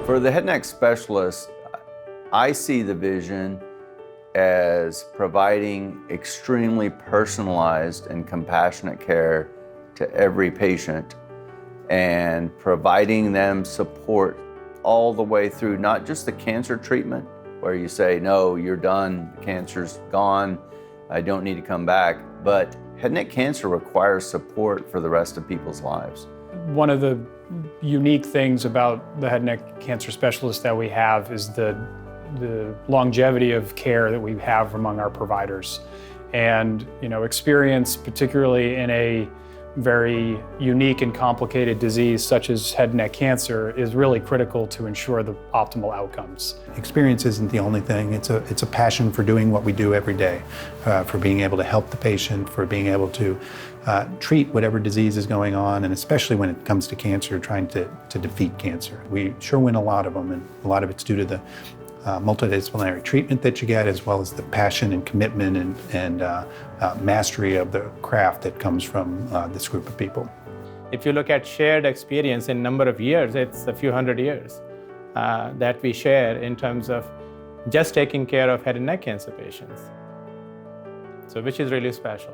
For the head and neck specialist, I see the vision as providing extremely personalized and compassionate care to every patient and providing them support all the way through, not just the cancer treatment where you say, no, you're done, the cancer's gone, I don't need to come back, but head and neck cancer requires support for the rest of people's lives. One of the unique things about the head and neck cancer specialists that we have is the longevity of care that we have among our providers. And experience, particularly in a very unique and complicated disease such as head and neck cancer, is really critical to ensure the optimal outcomes. Experience isn't the only thing. It's a passion for doing what we do every day, for being able to help the patient, for being able to treat whatever disease is going on, and especially when it comes to cancer, trying to defeat cancer. We sure win a lot of them, and a lot of it's due to the multidisciplinary treatment that you get, as well as the passion and commitment and mastery of the craft that comes from this group of people. If you look at shared experience in number of years, it's a few hundred years that we share in terms of just taking care of head and neck cancer patients, so which is really special.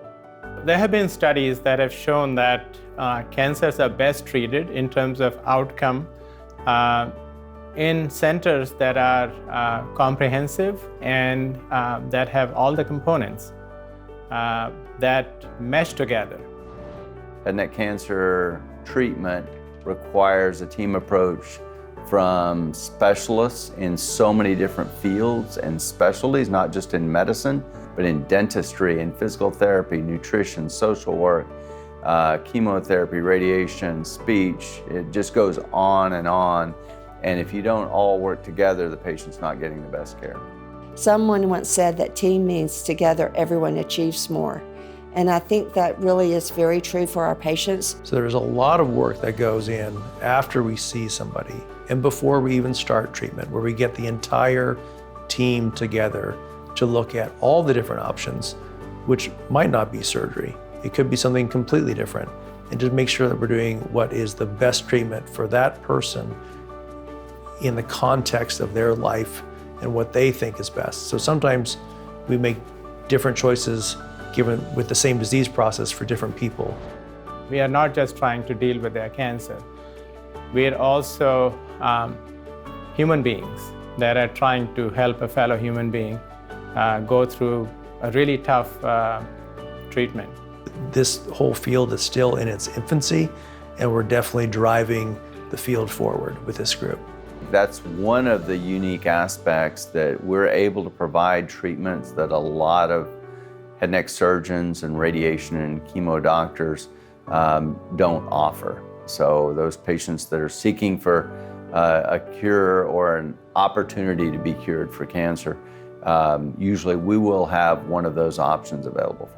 There have been studies that have shown that cancers are best treated in terms of outcome in centers that are comprehensive and that have all the components that mesh together. Head and neck cancer treatment requires a team approach from specialists in so many different fields and specialties, not just in medicine, but in dentistry and physical therapy, nutrition, social work, chemotherapy, radiation, speech. It just goes on and on. And if you don't all work together, the patient's not getting the best care. Someone once said that team means together everyone achieves more. And I think that really is very true for our patients. So there's a lot of work that goes in after we see somebody and before we even start treatment, where we get the entire team together to look at all the different options, which might not be surgery. It could be something completely different, and just make sure that we're doing what is the best treatment for that person in the context of their life and what they think is best. So sometimes we make different choices given with the same disease process for different people. We are not just trying to deal with their cancer. We are also human beings that are trying to help a fellow human being go through a really tough treatment. This whole field is still in its infancy, and we're definitely driving the field forward with this group. That's one of the unique aspects, that we're able to provide treatments that a lot of head and neck surgeons and radiation and chemo doctors don't offer. So those patients that are seeking for a cure or an opportunity to be cured for cancer, usually we will have one of those options available for them.